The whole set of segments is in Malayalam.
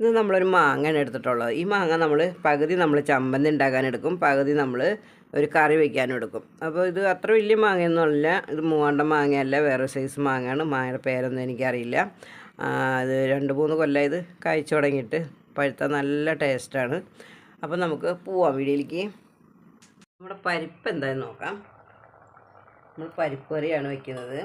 ഇത് നമ്മളൊരു മാങ്ങയാണ് എടുത്തിട്ടുള്ളത്. ഈ മാങ്ങ നമ്മൾ പകുതി നമ്മൾ ചമ്മന്തി ഉണ്ടാക്കാനെടുക്കും, പകുതി നമ്മൾ ഒരു കറി വയ്ക്കാനും എടുക്കും. അപ്പോൾ ഇത് അത്ര വലിയ മാങ്ങയൊന്നുമല്ല, ഇത് മൂവാണ്ടൻ മാങ്ങയല്ല, വേറെ സൈസ് മാങ്ങയാണ്. മാങ്ങയുടെ പേരൊന്നും എനിക്കറിയില്ല. അത് 2-3 കൊല്ലം ഇത് കഴിച്ചു തുടങ്ങിയിട്ട്. പഴുത്ത നല്ല ടേസ്റ്റാണ്. അപ്പോൾ നമുക്ക് പോവാം വീഡിയോയിലേക്ക്. നമ്മുടെ പരിപ്പ് എന്തായാലും നോക്കാം. നമ്മൾ പരിപ്പ് കറിയാണ് വയ്ക്കുന്നത്.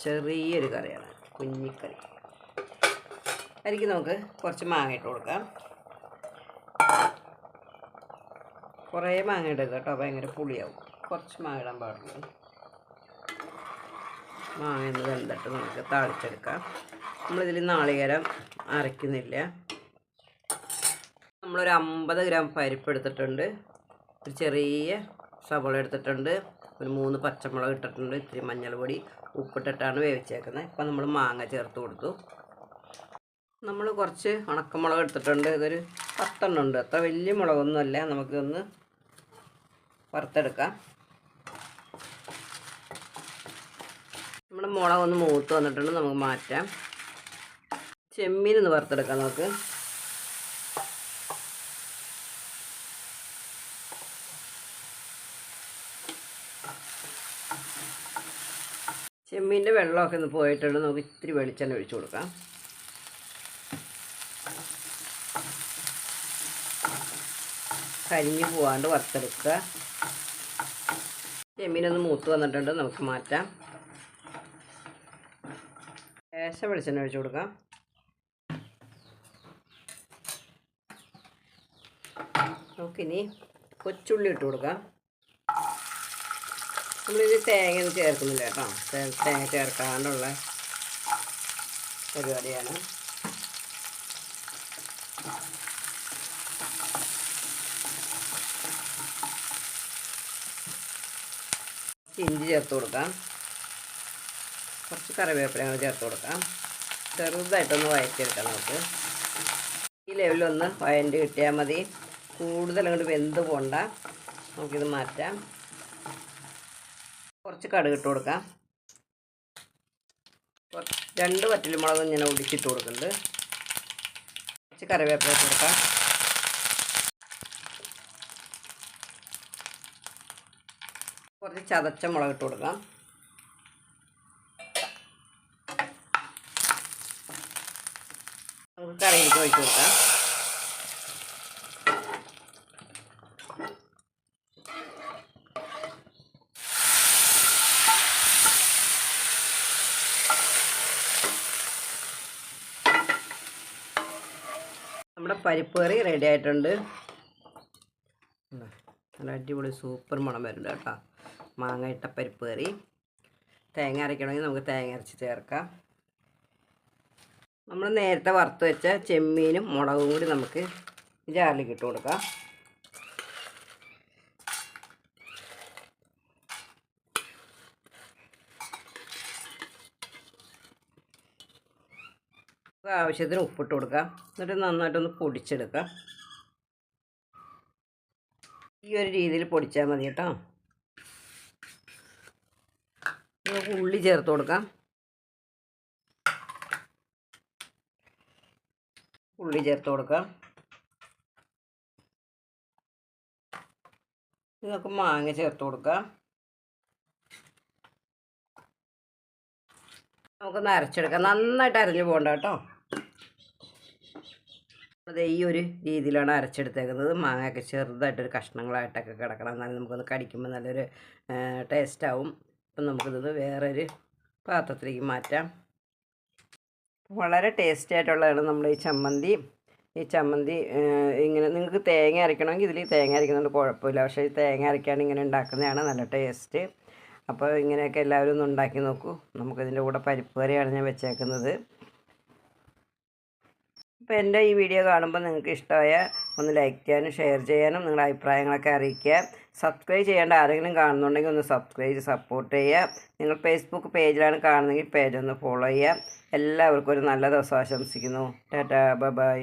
ചെറിയൊരു കറിയാണ്, കുഞ്ഞിക്കറി. അതിലേക്ക് നമുക്ക് കുറച്ച് മാങ്ങ ഇട്ട് കൊടുക്കാം. കുറേ മാങ്ങ ഇടുക കേട്ടോ, ഭയങ്കര പുളിയാവും. കുറച്ച് മാങ്ങ ഇടാൻ പാടുള്ളൂ. മാങ്ങ ഒന്ന് വെന്തിട്ട് നമുക്ക് താളിച്ചെടുക്കാം. നമ്മളിതിൽ നാളികേരം അരയ്ക്കുന്നില്ല. നമ്മളൊരു 50 ഗ്രാം പരിപ്പ് എടുത്തിട്ടുണ്ട്, ഒരു ചെറിയ സവോള എടുത്തിട്ടുണ്ട്, ഒരു 3 പച്ചമുളക് ഇട്ടിട്ടുണ്ട്, ഇത്തിരി മഞ്ഞൾപ്പൊടി ഉപ്പിട്ടിട്ടാണ് വേവിച്ചേക്കുന്നത്. ഇപ്പം നമ്മൾ മാങ്ങ ചേർത്ത് കൊടുത്തു. നമ്മൾ കുറച്ച് ഉണക്കമുളക് എടുത്തിട്ടുണ്ട്, ഇതൊരു 10 എണ്ണം ഉണ്ട്. അത്ര വലിയ മുളകൊന്നുമല്ല. നമുക്കൊന്ന് വറുത്തെടുക്കാം. നമ്മുടെ മുളകൊന്ന് മൂത്ത് വന്നിട്ടുണ്ട്, നമുക്ക് മാറ്റാം. ചെമ്മീനൊന്ന് വറുത്തെടുക്കാം നമുക്ക്. ചെമ്മീൻ്റെ വെള്ളമൊക്കെ ഒന്ന് പോയിട്ടുണ്ട്. നമുക്ക് ഇത്തിരി വെളിച്ചെണ്ണ ഒഴിച്ചു കൊടുക്കാം. കരിഞ്ഞു പോകാണ്ട് വറുത്തെടുക്കുക. ചെമ്മീനൊന്ന് മൂത്ത് വന്നിട്ടുണ്ട്, നമുക്ക് മാറ്റാം. ലേശം വെളിച്ചെണ്ണ ഒഴിച്ചു കൊടുക്കാം. നമുക്കിനി കൊച്ചുള്ളി ഇട്ട് കൊടുക്കാം. നമ്മളിത് തേങ്ങ ചേർക്കുന്നില്ല കേട്ടോ, തേങ്ങ ചേർക്കാണ്ടുള്ള പരിപാടിയാണ്. ഇഞ്ചി ചേർത്ത് കൊടുക്കാം. കുറച്ച് കറിവേപ്പില ചേർത്ത് കൊടുക്കാം. ചെറുതായിട്ടൊന്ന് വഴറ്റിയെടുക്കാം നമുക്ക്. ഈ ലെവലൊന്ന് വഴറ്റി കിട്ടിയാൽ മതി. കൂടുതൽ അങ്ങോട്ട് വെന്ത് പോണ്ട. നമുക്കിത് മാറ്റാം. കുറച്ച് കടുക് ഇട്ട് കൊടുക്കാം. 2 വറ്റൽമുളക് ഇങ്ങനെ ഒടിച്ചിട്ട് കൊടുക്കുന്നുണ്ട്. കുറച്ച് കറിവേപ്പില ഇട്ട് കൊടുക്കാം. കുറച്ച് ചതച്ച മുളക് ഇട്ട് കൊടുക്കാം. നമുക്ക് കറിയിലേക്ക് ഒഴിച്ച് കൊടുക്കാം. നമ്മുടെ പരിപ്പ് കറി റെഡി ആയിട്ടുണ്ട്. നല്ല അടിപൊളി സൂപ്പർ മണം വരുന്നുണ്ട് കേട്ടോ. മാങ്ങ ഇട്ട പരിപ്പ് കറി. തേങ്ങ അരയ്ക്കണമെങ്കിൽ നമുക്ക് തേങ്ങ അരച്ച് ചേർക്കാം. നമ്മൾ നേരത്തെ വറുത്ത് വെച്ച ചെമ്മീനും മുളകും കൂടി നമുക്ക് ജാറിലേക്ക് ഇട്ട് കൊടുക്കാം. ആവശ്യത്തിന് ഉപ്പിട്ട് കൊടുക്കാം. എന്നിട്ട് നന്നായിട്ടൊന്ന് പൊടിച്ചെടുക്കാം. ഈ ഒരു രീതിയിൽ പൊടിച്ചാൽ മതി കേട്ടോ. നമുക്ക് ഉള്ളി ചേർത്ത് കൊടുക്കാം. ഉള്ളി ചേർത്ത് കൊടുക്കാം. നമുക്ക് മാങ്ങ ചേർത്ത് കൊടുക്കാം. നമുക്കൊന്ന് അരച്ചെടുക്കാം. നന്നായിട്ട് അരഞ്ഞു പോകണ്ട കേട്ടോ. അത് ഈ ഒരു രീതിയിലാണ് അരച്ചെടുത്തേക്കുന്നത്. മാങ്ങയൊക്കെ ചെറുതായിട്ടൊരു കഷ്ണങ്ങളായിട്ടൊക്കെ കിടക്കണം. എന്നാലും നമുക്കൊന്ന് കടിക്കുമ്പോൾ നല്ലൊരു ടേസ്റ്റാവും. അപ്പം നമുക്കിത് വേറൊരു പാത്രത്തിലേക്ക് മാറ്റാം. വളരെ ടേസ്റ്റി ആയിട്ടുള്ളതാണ് നമ്മുടെ ഈ ചമ്മന്തി. ഇങ്ങനെ നിങ്ങൾക്ക് തേങ്ങ അരയ്ക്കണമെങ്കിൽ ഇതിൽ തേങ്ങ അരയ്ക്കുന്നുണ്ട്, കുഴപ്പമില്ല. പക്ഷേ ഈ തേങ്ങ അരയ്ക്കാണ്ട് ഇങ്ങനെ ഉണ്ടാക്കുന്നതാണ് നല്ല ടേസ്റ്റ്. അപ്പോൾ ഇങ്ങനെയൊക്കെ എല്ലാവരും ഒന്ന് ഉണ്ടാക്കി നോക്കൂ. നമുക്കിതിൻ്റെ കൂടെ പരിപ്പ് കറിയാണ് ഞാൻ വെച്ചേക്കുന്നത്. അപ്പോൾ എൻ്റെ ഈ വീഡിയോ കാണുമ്പോൾ നിങ്ങൾക്ക് ഇഷ്ടമായ ഒന്ന് ലൈക്ക് ചെയ്യാനും ഷെയർ ചെയ്യാനും നിങ്ങളുടെ അഭിപ്രായങ്ങളൊക്കെ അറിയിക്കുക. സബ്സ്ക്രൈബ് ചെയ്യേണ്ട ആരെങ്കിലും കാണുന്നുണ്ടെങ്കിൽ ഒന്ന് സബ്സ്ക്രൈബ് ചെയ്ത് സപ്പോർട്ട് ചെയ്യുക. നിങ്ങൾ ഫേസ്ബുക്ക് പേജിലാണ് കാണുന്നതെങ്കിൽ പേജ് ഒന്ന് ഫോളോ ചെയ്യുക. എല്ലാവർക്കും ഒരു നല്ല ദിവസം ആശംസിക്കുന്നു. Tata, bye bye.